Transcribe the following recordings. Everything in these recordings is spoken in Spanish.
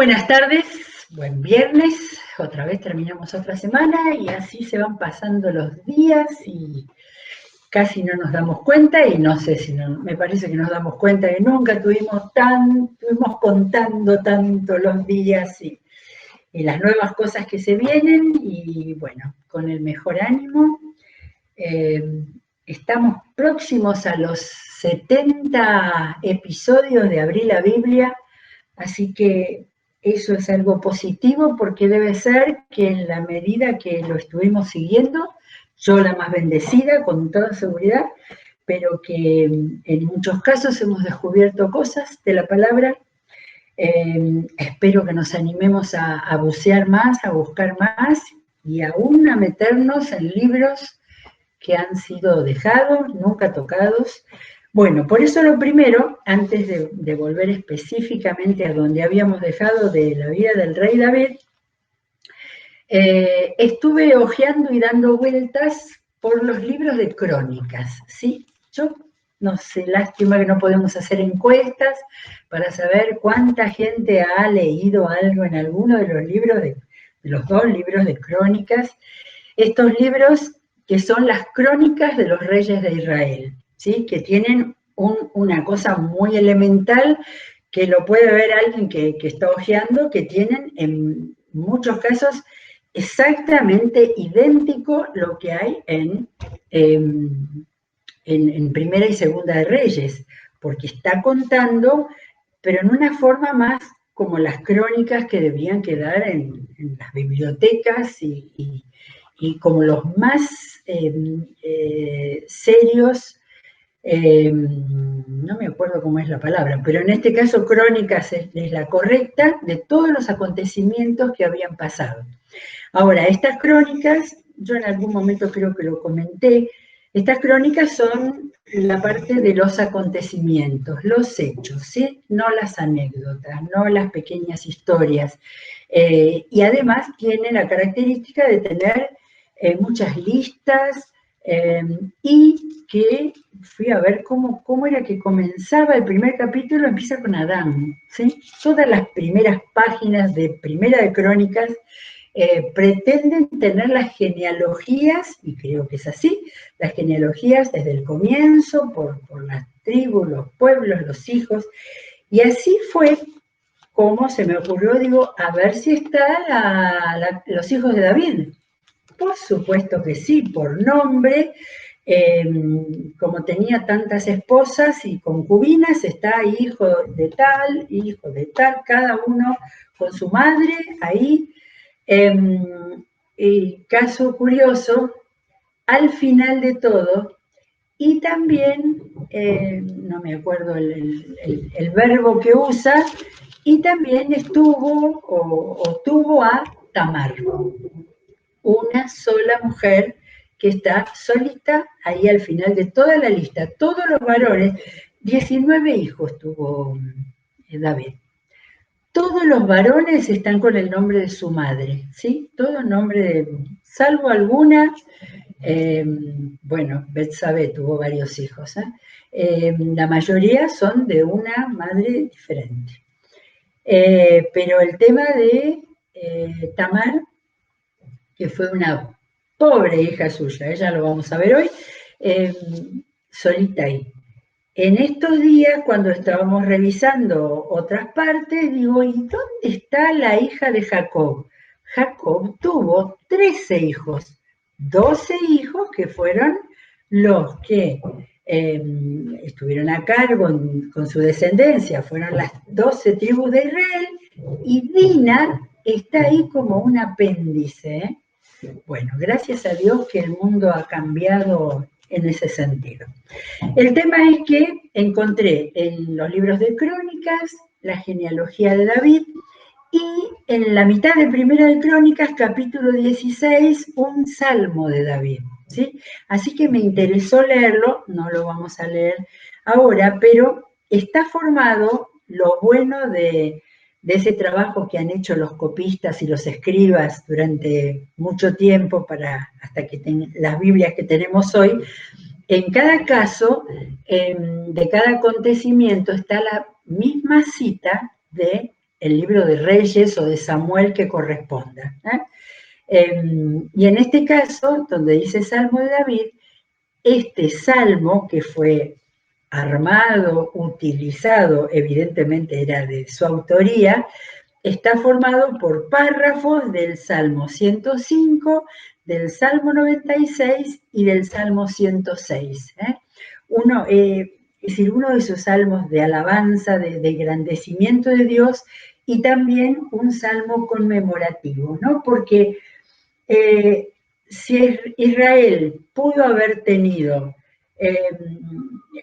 Buenas tardes, buen viernes, otra vez terminamos otra semana y así se van pasando los días y casi no nos damos cuenta y no sé si no, me parece que nos damos cuenta que nunca estuvimos contando tanto los días y las nuevas cosas que se vienen y bueno, con el mejor ánimo. Estamos próximos a los 70 episodios de Abrí la Biblia, así que eso es algo positivo porque debe ser que en la medida que lo estuvimos siguiendo, yo la más bendecida con toda seguridad, pero que en muchos casos hemos descubierto cosas de la palabra. Espero que nos animemos a bucear más, a buscar más y aún a meternos en libros que han sido dejados, nunca tocados. Bueno, por eso lo primero, antes de volver específicamente a donde habíamos dejado de la vida del rey David, estuve hojeando y dando vueltas por los libros de crónicas, ¿sí? Yo no sé, lástima que no podemos hacer encuestas para saber cuánta gente ha leído algo en alguno de los libros, de los dos libros de crónicas. Estos libros que son las crónicas de los reyes de Israel, ¿sí? Que tienen una cosa muy elemental que lo puede ver alguien que está hojeando, que tienen en muchos casos exactamente idéntico lo que hay en Primera y Segunda de Reyes, porque está contando, pero en una forma más como las crónicas que debían quedar en las bibliotecas y como los más serios, no me acuerdo cómo es la palabra, pero en este caso crónicas es la correcta de todos los acontecimientos que habían pasado. Ahora, estas crónicas, yo en algún momento creo que lo comenté, estas crónicas son la parte de los acontecimientos, los hechos, ¿sí? No las anécdotas, no las pequeñas historias. Y además tiene la característica de tener muchas listas y que fui a ver cómo era que comenzaba el primer capítulo, empieza con Adán, ¿sí? Todas las primeras páginas de Primera de Crónicas pretenden tener las genealogías, y creo que es así, las genealogías desde el comienzo, por las tribus, los pueblos, los hijos, y así fue como se me ocurrió, digo, a ver si están los hijos de David. Por supuesto que sí, por nombre, como tenía tantas esposas y concubinas, está hijo de tal, cada uno con su madre ahí. Y caso curioso, al final de todo, y también, no me acuerdo el verbo que usa, y también estuvo o tuvo a Tamar, una sola mujer que está solita ahí al final de toda la lista. Todos los varones, 19 hijos tuvo David. Todos los varones están con el nombre de su madre, ¿sí? Todo nombre, salvo alguna, bueno, Betsabé tuvo varios hijos, la mayoría son de una madre diferente. Pero el tema de Tamar, que fue una pobre hija suya, ella lo vamos a ver hoy, solita ahí. En estos días, cuando estábamos revisando otras partes, digo, ¿y dónde está la hija de Jacob? Jacob tuvo 13 hijos, 12 hijos que fueron los que estuvieron a cargo con su descendencia, fueron las 12 tribus de Israel, y Dina está ahí como un apéndice, ¿eh? Bueno, gracias a Dios que el mundo ha cambiado en ese sentido. El tema es que encontré en los libros de crónicas la genealogía de David y en la mitad de Primera de Crónicas, capítulo 16, un salmo de David, ¿sí? Así que me interesó leerlo, no lo vamos a leer ahora, pero está formado lo bueno de ese trabajo que han hecho los copistas y los escribas durante mucho tiempo hasta que las Biblias que tenemos hoy. En cada caso, de cada acontecimiento está la misma cita de el libro de Reyes o de Samuel que corresponda. Y en este caso, donde dice Salmo de David, este salmo que fue armado, utilizado, evidentemente era de su autoría, está formado por párrafos del Salmo 105, del Salmo 96 y del Salmo 106. Es decir, uno de esos salmos de alabanza, de engrandecimiento de Dios, y también un salmo conmemorativo, ¿no? Porque si Israel pudo haber tenido,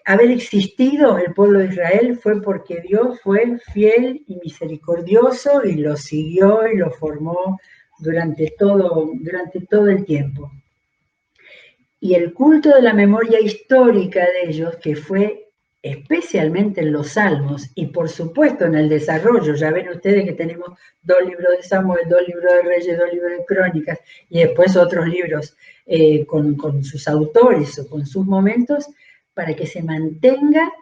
haber existido el pueblo de Israel, fue porque Dios fue fiel y misericordioso y lo siguió y lo formó durante todo el tiempo. Y el culto de la memoria histórica de ellos, que fue especialmente en los salmos y por supuesto en el desarrollo, ya ven ustedes que tenemos 2 libros de Samuel, 2 libros de Reyes, 2 libros de Crónicas y después otros libros con sus autores o con sus momentos, para que se mantenga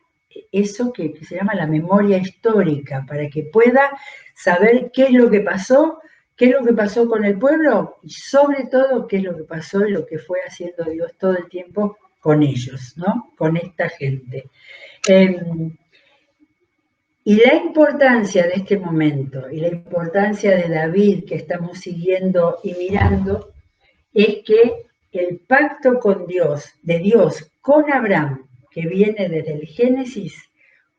eso que se llama la memoria histórica, para que pueda saber qué es lo que pasó con el pueblo y sobre todo qué es lo que pasó y lo que fue haciendo Dios todo el tiempo con ellos, ¿no? Con esta gente. Y la importancia de este momento y la importancia de David que estamos siguiendo y mirando es que el pacto con Dios, de Dios con Abraham, que viene desde el Génesis,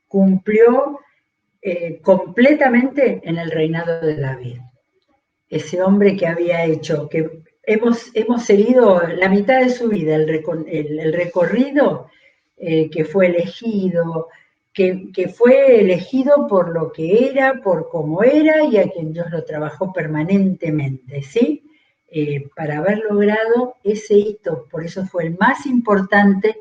cumplió completamente en el reinado de David. Ese hombre que había hecho, que hemos seguido la mitad de su vida, el recorrido que fue elegido, que fue elegido por lo que era, por cómo era y a quien Dios lo trabajó permanentemente, ¿sí? Para haber logrado ese hito, por eso fue el más importante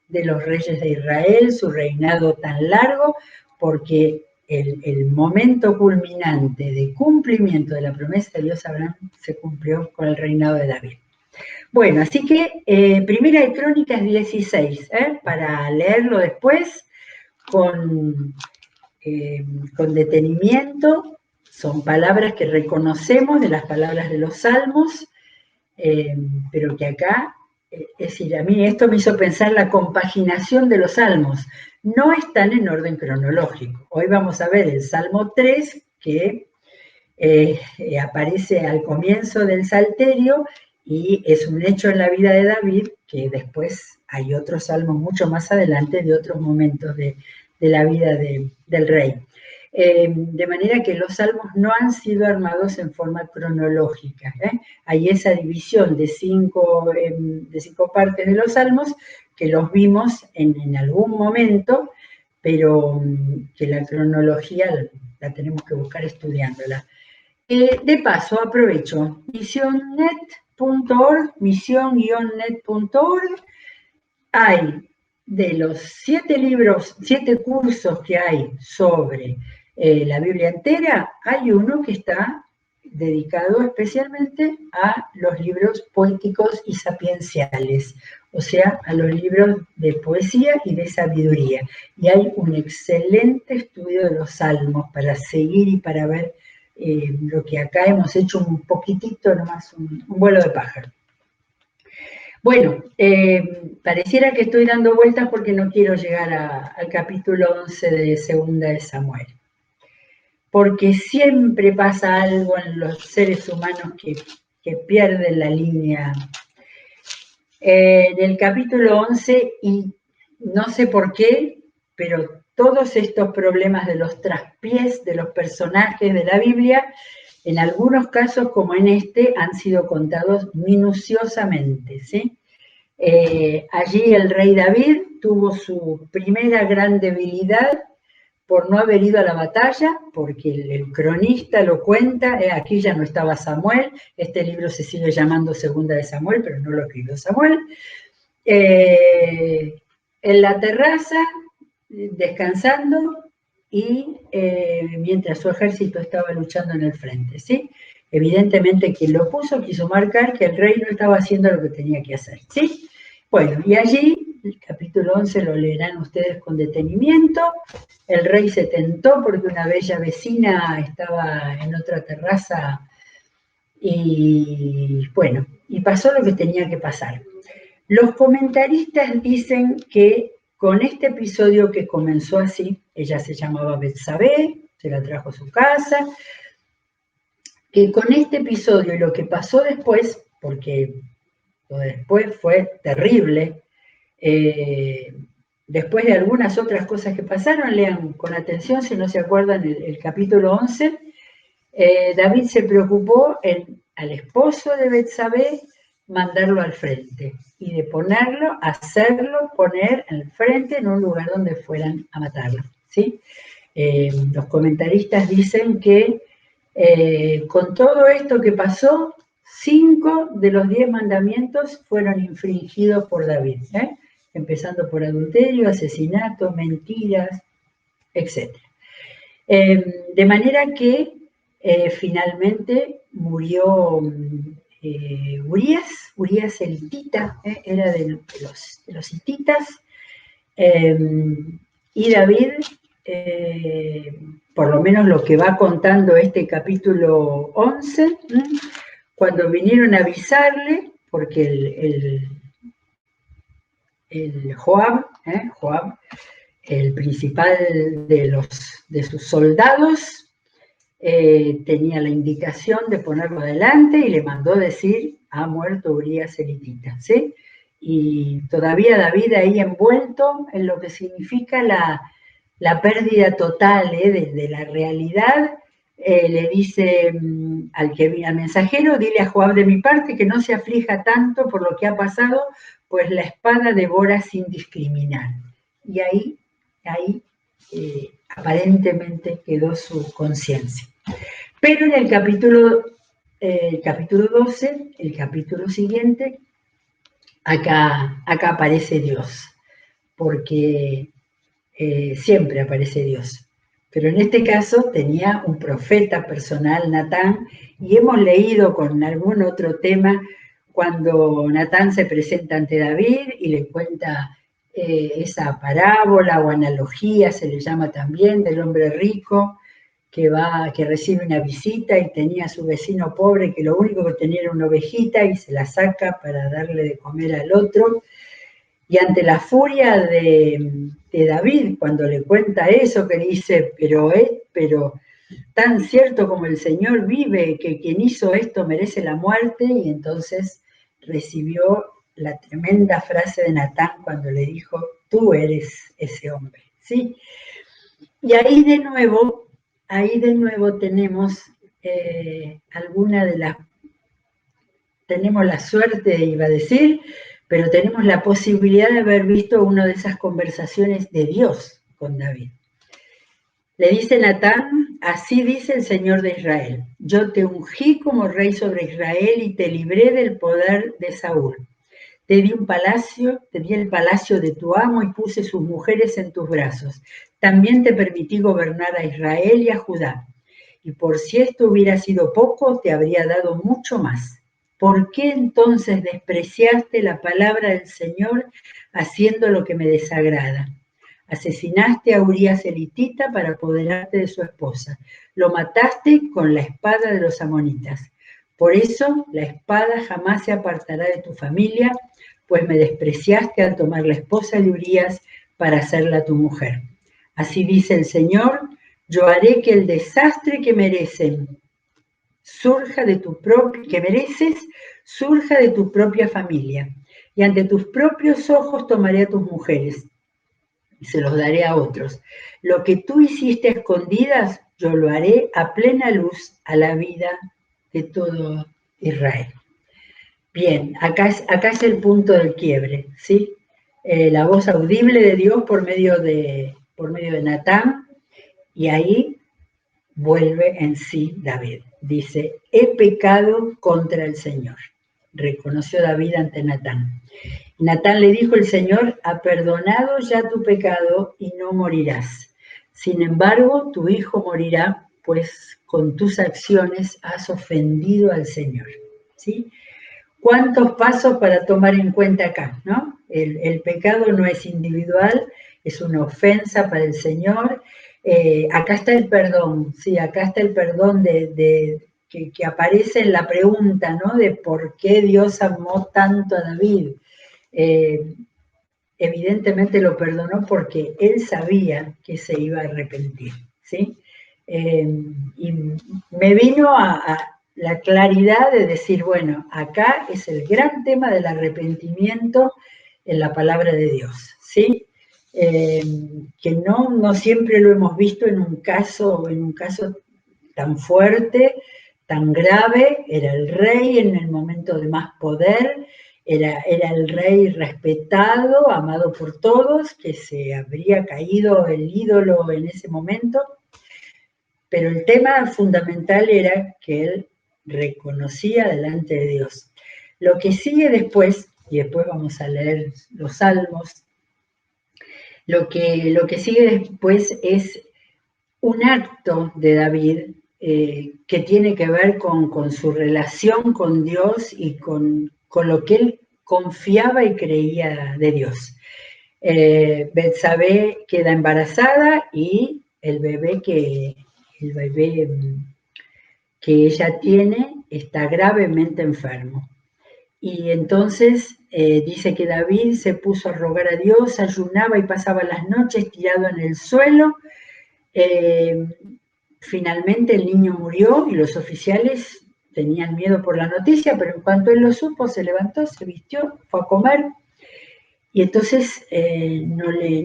de los reyes de Israel, su reinado tan largo, porque el momento culminante de cumplimiento de la promesa de Dios a Abraham se cumplió con el reinado de David. Bueno, así que Primera de Crónicas 16, para leerlo después con detenimiento, son palabras que reconocemos de las palabras de los salmos, pero que acá, es decir, a mí esto me hizo pensar la compaginación de los salmos. No están en orden cronológico. Hoy vamos a ver el Salmo 3, que aparece al comienzo del Salterio y es un hecho en la vida de David, que después hay otros salmos mucho más adelante de otros momentos de la vida del rey. De manera que los salmos no han sido armados en forma cronológica. Hay esa división de 5 partes de los salmos que los vimos en algún momento, pero que la cronología la tenemos que buscar estudiándola. De paso, aprovecho, misionnet.org, misión-net.org, hay de los 7 cursos que hay sobre la Biblia entera, hay uno que está dedicado especialmente a los libros poéticos y sapienciales, o sea, a los libros de poesía y de sabiduría. Y hay un excelente estudio de los salmos para seguir y para ver lo que acá hemos hecho un poquitito, nomás un vuelo de pájaro. Bueno, pareciera que estoy dando vueltas porque no quiero llegar al capítulo 11 de Segunda de Samuel. Porque siempre pasa algo en los seres humanos que pierden la línea. Del capítulo 11, y no sé por qué, pero todos estos problemas de los traspiés de los personajes de la Biblia, en algunos casos, como en este, han sido contados minuciosamente, ¿sí? Allí el rey David tuvo su primera gran debilidad por no haber ido a la batalla, porque el cronista lo cuenta, aquí ya no estaba Samuel, este libro se sigue llamando Segunda de Samuel, pero no lo escribió Samuel, en la terraza, descansando, y mientras su ejército estaba luchando en el frente, ¿sí? Evidentemente quien lo puso quiso marcar que el rey no estaba haciendo lo que tenía que hacer, ¿sí? Bueno, y allí, el capítulo 11 lo leerán ustedes con detenimiento. El rey se tentó porque una bella vecina estaba en otra terraza y bueno, y pasó lo que tenía que pasar. Los comentaristas dicen que con este episodio que comenzó así, ella se llamaba Betsabé, se la trajo a su casa, que con este episodio y lo que pasó después, porque lo después fue terrible, después de algunas otras cosas que pasaron, lean con atención si no se acuerdan el capítulo 11, David se preocupó al esposo de Betsabé mandarlo al frente y de hacerlo poner al frente en un lugar donde fueran a matarlo, ¿sí? Los comentaristas dicen que con todo esto que pasó, 5 de los 10 mandamientos fueron infringidos por David, empezando por adulterio, asesinato, mentiras, etc. De manera que finalmente murió Urías el hitita, era de los hititas, y David, por lo menos lo que va contando este capítulo 11, cuando vinieron a avisarle, porque el Joab, el principal de sus soldados, tenía la indicación de ponerlo adelante y le mandó decir, ha muerto Urías el hitita, ¿sí? Y todavía David ahí envuelto en lo que significa la pérdida total de la realidad, le dice al mensajero, dile a Joab de mi parte que no se aflija tanto por lo que ha pasado, pues la espada devora sin discriminar. Y ahí aparentemente quedó su conciencia. Pero en el capítulo 12, el capítulo siguiente, acá aparece Dios, porque siempre aparece Dios. Pero en este caso tenía un profeta personal, Natán, y hemos leído con algún otro tema cuando Natán se presenta ante David y le cuenta esa parábola o analogía, se le llama también, del hombre rico que recibe una visita y tenía a su vecino pobre que lo único que tenía era una ovejita y se la saca para darle de comer al otro. Y ante la furia de David, cuando le cuenta eso, que dice, pero tan cierto como el Señor vive, que quien hizo esto merece la muerte, y entonces recibió la tremenda frase de Natán cuando le dijo, tú eres ese hombre, ¿sí? Y ahí de nuevo tenemos tenemos la suerte, iba a decir, pero tenemos la posibilidad de haber visto una de esas conversaciones de Dios con David. Le dice Natán, así dice el Señor de Israel, yo te ungí como rey sobre Israel y te libré del poder de Saúl. Te di el palacio de tu amo y puse sus mujeres en tus brazos. También te permití gobernar a Israel y a Judá. Y por si esto hubiera sido poco, te habría dado mucho más. ¿Por qué entonces despreciaste la palabra del Señor haciendo lo que me desagrada? Asesinaste a Urías el hitita para apoderarte de su esposa. Lo mataste con la espada de los amonitas. Por eso la espada jamás se apartará de tu familia, pues me despreciaste al tomar la esposa de Urías para hacerla tu mujer. Así dice el Señor, yo haré que el desastre que mereces surja de tu propia familia, y ante tus propios ojos tomaré a tus mujeres y se los daré a otros. Lo que tú hiciste a escondidas, yo lo haré a plena luz a la vida de todo Israel. Bien, acá es el punto del quiebre, ¿sí? La voz audible de Dios por medio de Natán, y ahí vuelve en sí David. Dice, he pecado contra el Señor. Reconoció David ante Natán. Natán le dijo, el Señor ha perdonado ya tu pecado y no morirás. Sin embargo, tu hijo morirá, pues con tus acciones has ofendido al Señor. ¿Sí? ¿Cuántos pasos para tomar en cuenta acá, ¿no? El pecado no es individual, es una ofensa para el Señor. Acá está el perdón, sí, acá está el perdón que aparece en la pregunta, ¿no? De por qué Dios amó tanto a David. Evidentemente lo perdonó porque él sabía que se iba a arrepentir, ¿sí? Y me vino a la claridad de decir, bueno, acá es el gran tema del arrepentimiento en la palabra de Dios, ¿sí? Que no siempre lo hemos visto en un caso tan fuerte, tan grave. Era el rey en el momento de más poder, era el rey respetado, amado por todos, que se habría caído el ídolo en ese momento, pero el tema fundamental era que él reconocía delante de Dios. Lo que sigue después, y después vamos a leer los salmos, lo que sigue después es un acto de David que tiene que ver con su relación con Dios y con lo que él confiaba y creía de Dios. Betsabé queda embarazada y el bebé que ella tiene está gravemente enfermo. Y entonces dice que David se puso a rogar a Dios, ayunaba y pasaba las noches tirado en el suelo. Finalmente el niño murió y los oficiales tenían miedo por la noticia, pero en cuanto él lo supo, se levantó, se vistió, fue a comer, y entonces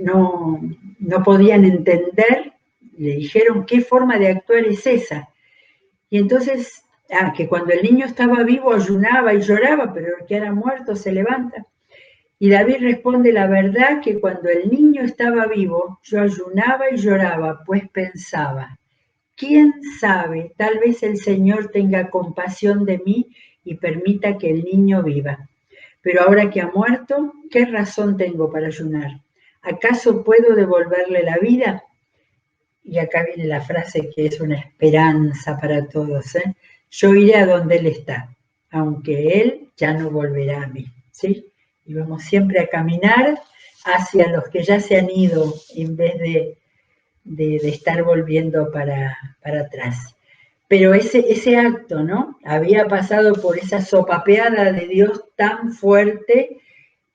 no podían entender, le dijeron, ¿qué forma de actuar es esa? Y entonces, que cuando el niño estaba vivo ayunaba y lloraba, pero el que era muerto se levanta. Y David responde, la verdad que cuando el niño estaba vivo, yo ayunaba y lloraba, pues pensaba, ¿quién sabe? Tal vez el Señor tenga compasión de mí y permita que el niño viva. Pero ahora que ha muerto, ¿qué razón tengo para ayunar? ¿Acaso puedo devolverle la vida? Y acá viene la frase que es una esperanza para todos, ¿eh? Yo iré a donde Él está, aunque Él ya no volverá a mí, ¿sí? Y vamos siempre a caminar hacia los que ya se han ido en vez de estar volviendo para atrás. Pero ese acto, ¿no? Había pasado por esa sopapeada de Dios tan fuerte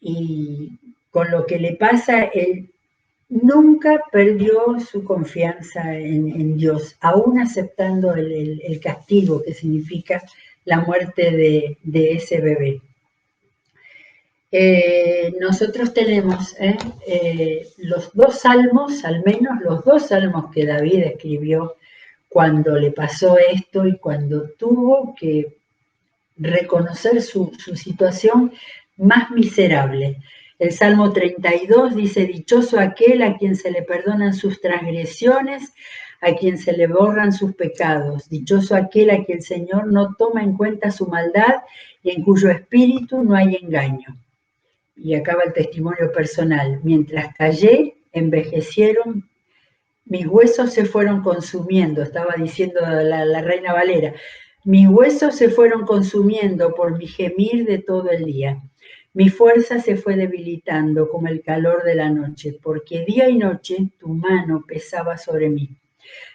y con lo que le pasa, él nunca perdió su confianza en Dios, aún aceptando el castigo que significa la muerte de ese bebé. Nosotros tenemos los dos salmos, al menos los dos salmos que David escribió cuando le pasó esto y cuando tuvo que reconocer su situación más miserable. El Salmo 32 dice, dichoso aquel a quien se le perdonan sus transgresiones, a quien se le borran sus pecados. Dichoso aquel a quien el Señor no toma en cuenta su maldad y en cuyo espíritu no hay engaño. Y acaba el testimonio personal. Mientras callé, envejecieron, mis huesos se fueron consumiendo, estaba diciendo la Reina Valera. Mis huesos se fueron consumiendo por mi gemir de todo el día. Mi fuerza se fue debilitando como el calor de la noche, porque día y noche tu mano pesaba sobre mí.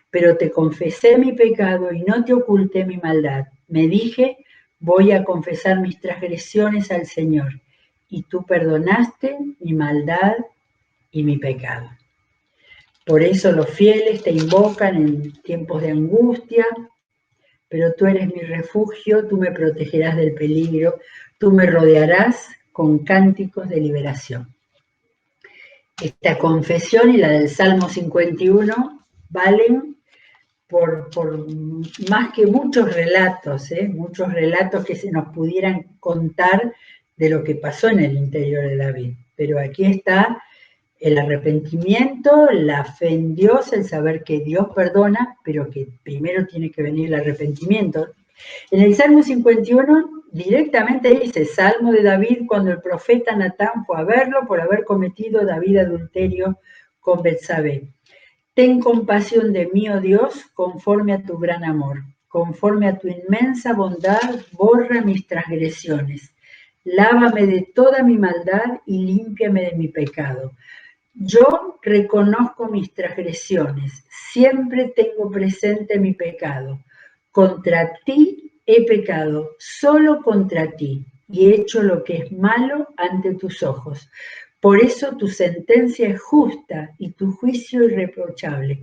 Pero te confesé mi pecado y no te oculté mi maldad. Me dije, voy a confesar mis transgresiones al Señor. Y tú perdonaste mi maldad y mi pecado. Por eso los fieles te invocan en tiempos de angustia, pero tú eres mi refugio, tú me protegerás del peligro, tú me rodearás con cánticos de liberación. Esta confesión y la del Salmo 51 valen por más que muchos relatos que se nos pudieran contar de lo que pasó en el interior de David. Pero aquí está el arrepentimiento, la fe en Dios, el saber que Dios perdona, pero que primero tiene que venir el arrepentimiento. En el Salmo 51 directamente dice, Salmo de David cuando el profeta Natán fue a verlo por haber cometido David adulterio con Betsabé. Ten compasión de mí, oh Dios, conforme a tu gran amor. Conforme a tu inmensa bondad, borra mis transgresiones. lávame de toda mi maldad y límpiame de mi pecado. Yo reconozco mis transgresiones, siempre tengo presente mi pecado. Contra ti he pecado, solo contra ti, y he hecho lo que es malo ante tus ojos. Por eso tu sentencia es justa y tu juicio irreprochable.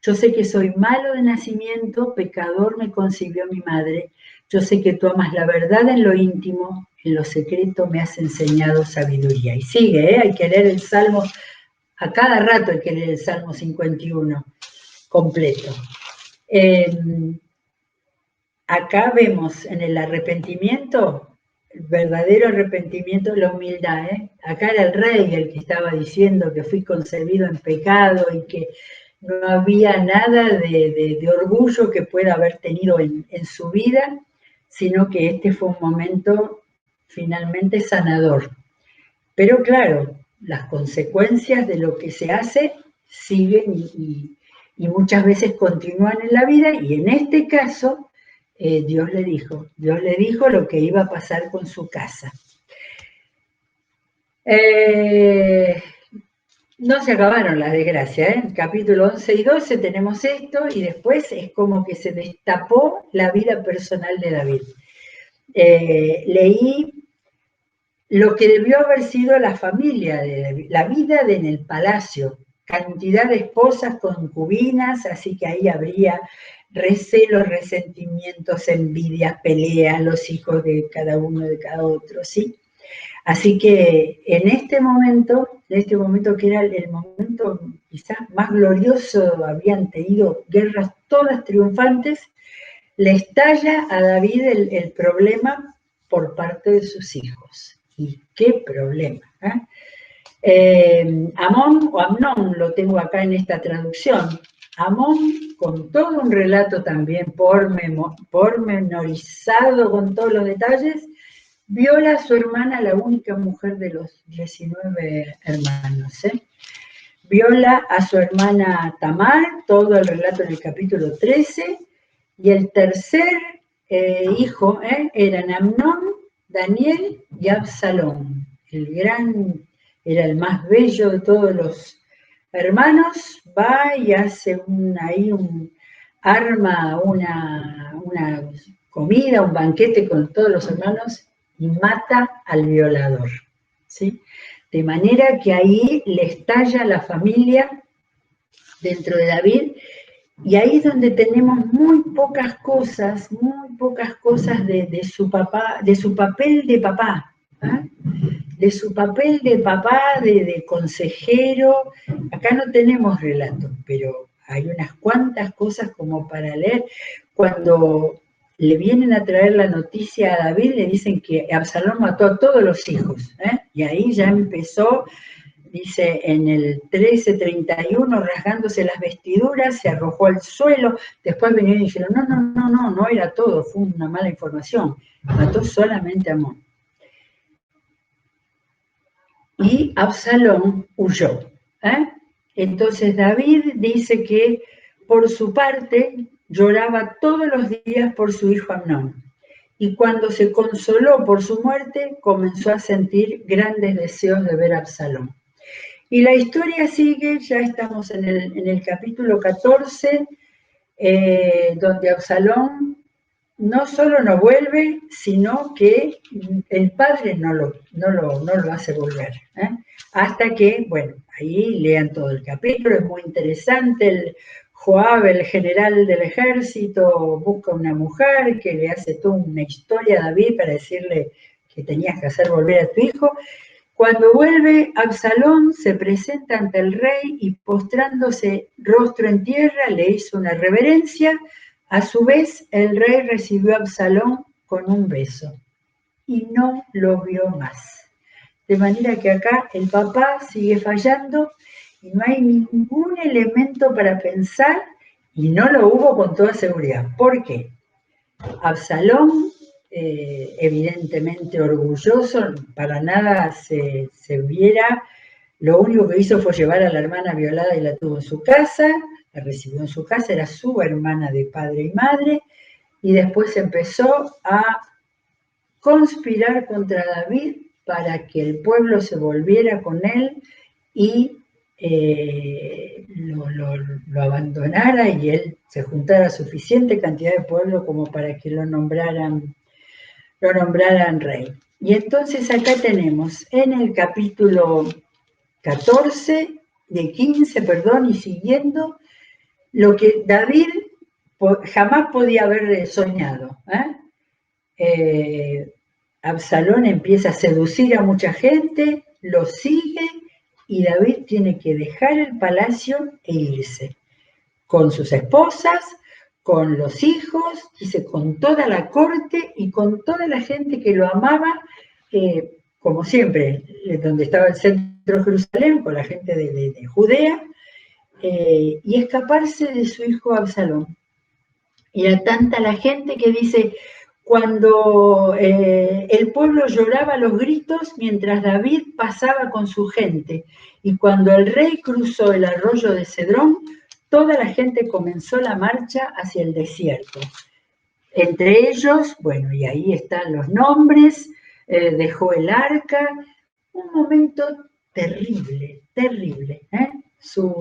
Yo sé que soy malo de nacimiento, pecador me concibió mi madre. Yo sé que tú amas la verdad en lo íntimo, en lo secreto me has enseñado sabiduría. Y sigue, hay que leer el Salmo, a cada rato hay que leer el Salmo 51 completo. Acá vemos en el arrepentimiento, el verdadero arrepentimiento, la humildad. Acá era el rey el que estaba diciendo que fui concebido en pecado y que no había nada de orgullo que pueda haber tenido en su vida, sino que este fue un momento finalmente sanador. Pero claro, las consecuencias de lo que se hace siguen y muchas veces continúan en la vida, y en este caso Dios le dijo lo que iba a pasar con su casa. No se acabaron las desgracias, En capítulo 11 y 12 tenemos esto, y después es como que se destapó la vida personal de David. Leí lo que debió haber sido la familia de David, la vida en el palacio, cantidad de esposas, concubinas, así que ahí habría recelos, resentimientos, envidias, peleas, los hijos de cada uno, de cada otro, ¿sí? Así que en este momento que era el momento quizás más glorioso, habían tenido guerras todas triunfantes, le estalla a David el problema por parte de sus hijos. ¿Y qué problema? Amón o Amnón, lo tengo acá en esta traducción. Amón, con todo un relato también pormenorizado con todos los detalles, viola a su hermana, la única mujer de los 19 hermanos. Viola a su hermana Tamar, todo el relato en el capítulo 13, y el tercer hijo eran Amnón, Daniel y Absalón. Era el más bello de todos los hermanos, va y hace arma una comida, un banquete con todos los hermanos y mata al violador, ¿sí? De manera que ahí le estalla la familia dentro de David, y ahí es donde tenemos muy pocas cosas de su papá, de su papel de papá, de su papel de papá, de consejero. Acá no tenemos relato, pero hay unas cuantas cosas como para leer. Cuando le vienen a traer la noticia a David, le dicen que Absalón mató a todos los hijos, y ahí ya empezó, dice en el 13:31, rasgándose las vestiduras, se arrojó al suelo. Después vinieron y dijeron, no era todo, fue una mala información, mató solamente a Amón. Y Absalón huyó. Entonces David dice que por su parte lloraba todos los días por su hijo Amnón, y cuando se consoló por su muerte comenzó a sentir grandes deseos de ver a Absalón. Y la historia sigue, ya estamos en el capítulo 14, donde Absalón no solo no vuelve, sino que el padre no lo hace volver. Hasta que, bueno, ahí lean todo el capítulo, es muy interesante. El Joab, el general del ejército, busca una mujer que le hace toda una historia a David para decirle que tenías que hacer volver a tu hijo. Cuando vuelve, Absalón se presenta ante el rey y, postrándose rostro en tierra, le hizo una reverencia. A su vez, el rey recibió a Absalón con un beso y no lo vio más. De manera que acá el papá sigue fallando y no hay ningún elemento para pensar, y no lo hubo con toda seguridad. ¿Por qué? Absalón, evidentemente orgulloso, para nada se viera, lo único que hizo fue llevar a la hermana violada y la tuvo en su casa, la recibió en su casa, era su hermana de padre y madre, y después empezó a conspirar contra David para que el pueblo se volviera con él y lo abandonara y él se juntara suficiente cantidad de pueblo como para que lo nombraran rey. Y entonces acá tenemos en el capítulo 14, de 15, perdón, y siguiendo, lo que David jamás podía haber soñado. Absalón empieza a seducir a mucha gente, lo sigue y David tiene que dejar el palacio e irse con sus esposas, con los hijos, dice, con toda la corte y con toda la gente que lo amaba, como siempre, donde estaba el centro de Jerusalén, con la gente de Judea, y escaparse de su hijo Absalón. Y era tanta la gente que dice, cuando el pueblo lloraba a los gritos mientras David pasaba con su gente, y cuando el rey cruzó el arroyo de Cedrón, toda la gente comenzó la marcha hacia el desierto. Entre ellos, bueno, y ahí están los nombres, dejó el arca, un momento terrible, terrible. Su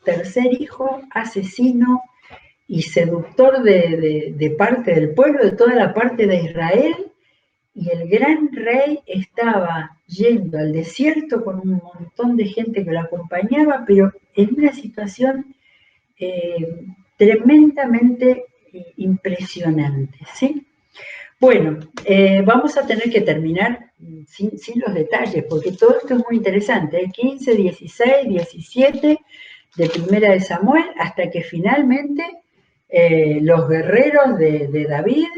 tercer hijo, asesino y seductor de parte del pueblo, de toda la parte de Israel, y el gran rey estaba yendo al desierto con un montón de gente que lo acompañaba, pero en una situación tremendamente impresionante, ¿sí? Bueno, vamos a tener que terminar sin los detalles, porque todo esto es muy interesante, 15, 16, 17 de Primera de Samuel, hasta que finalmente los guerreros de David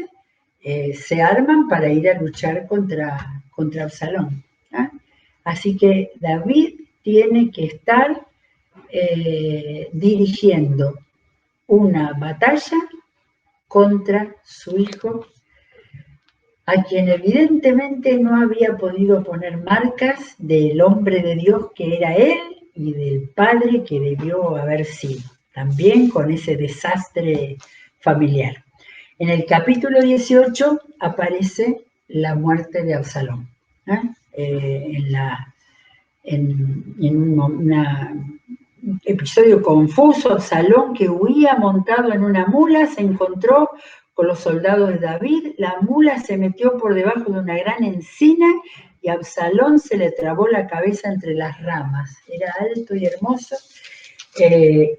se arman para ir a luchar contra Absalón. Así que David tiene que estar dirigiendo una batalla contra su hijo, a quien evidentemente no había podido poner marcas del hombre de Dios que era él y del padre que debió haber sido, también con ese desastre familiar. En el capítulo 18 aparece la muerte de Absalón, en un episodio confuso. Absalón, que huía montado en una mula, se encontró con los soldados de David, la mula se metió por debajo de una gran encina y a Absalón se le trabó la cabeza entre las ramas. Era alto y hermoso,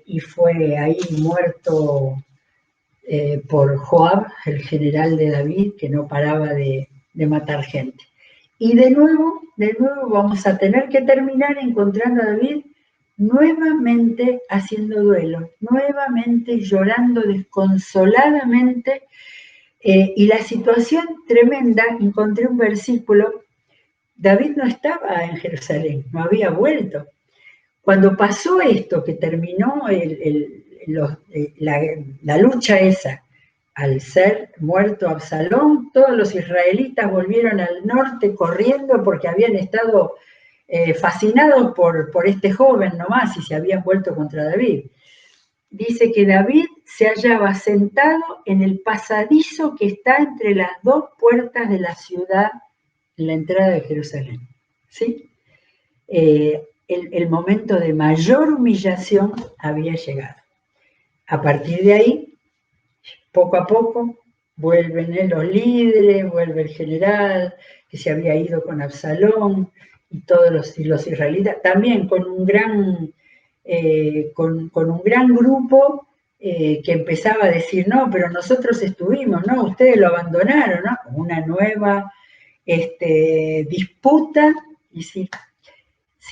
y fue ahí muerto por Joab, el general de David, que no paraba de matar gente. Y de nuevo vamos a tener que terminar encontrando a David nuevamente haciendo duelo, nuevamente llorando desconsoladamente, y la situación tremenda. Encontré un versículo, David no estaba en Jerusalén, no había vuelto. Cuando pasó esto, que terminó la lucha esa, al ser muerto Absalón, todos los israelitas volvieron al norte corriendo porque habían estado fascinados por este joven nomás y se habían vuelto contra David. Dice que David se hallaba sentado en el pasadizo que está entre las dos puertas de la ciudad, en la entrada de Jerusalén. ¿Sí? El momento de mayor humillación había llegado. A partir de ahí, poco a poco, vuelven los líderes, vuelve el general que se había ido con Absalón, y todos los israelitas, también con un gran grupo que empezaba a decir, no, pero nosotros estuvimos, no, ustedes lo abandonaron, ¿no? Una nueva disputa. Y si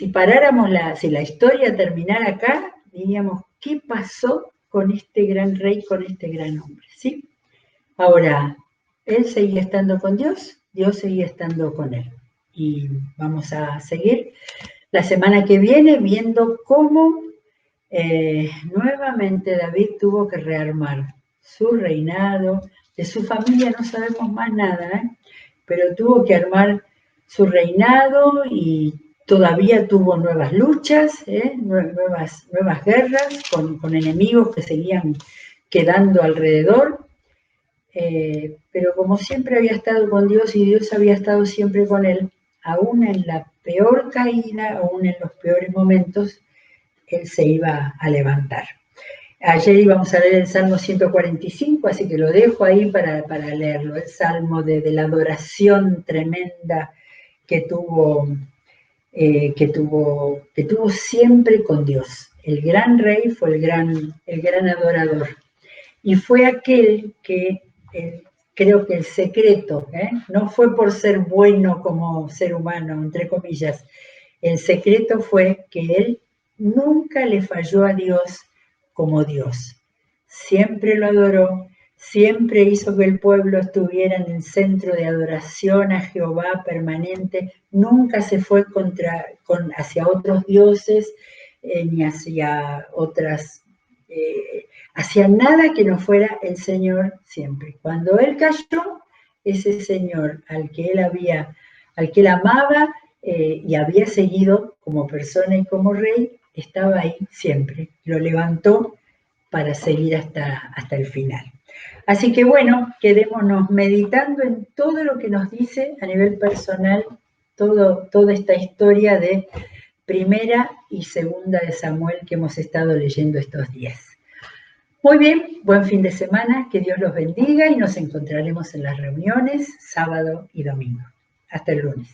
paráramos si la historia terminara acá, diríamos, ¿qué pasó con este gran rey, con este gran hombre? ¿Sí? Ahora, él seguía estando con Dios, Dios seguía estando con él. Y vamos a seguir la semana que viene viendo cómo nuevamente David tuvo que rearmar su reinado. De su familia no sabemos más nada, pero tuvo que armar su reinado y todavía tuvo nuevas luchas, nuevas guerras con enemigos que seguían quedando alrededor. pero como siempre había estado con Dios y Dios había estado siempre con él, aún en la peor caída, aún en los peores momentos, él se iba a levantar. Ayer íbamos a leer el Salmo 145, así que lo dejo ahí para leerlo, el Salmo de la adoración tremenda que tuvo siempre con Dios. El gran rey fue el gran adorador. Y fue aquel que, creo que el secreto, no fue por ser bueno como ser humano, entre comillas, el secreto fue que él nunca le falló a Dios como Dios. Siempre lo adoró, siempre hizo que el pueblo estuviera en el centro de adoración a Jehová permanente, nunca se fue hacia otros dioses, ni hacia otras, hacia nada que no fuera el Señor siempre. Cuando él cayó, ese Señor al que él amaba y había seguido como persona y como rey, estaba ahí siempre. Lo levantó para seguir hasta el final. Así que bueno, quedémonos meditando en todo lo que nos dice a nivel personal, toda esta historia de Primera y Segunda de Samuel que hemos estado leyendo estos días. Muy bien, buen fin de semana, que Dios los bendiga y nos encontraremos en las reuniones sábado y domingo. Hasta el lunes.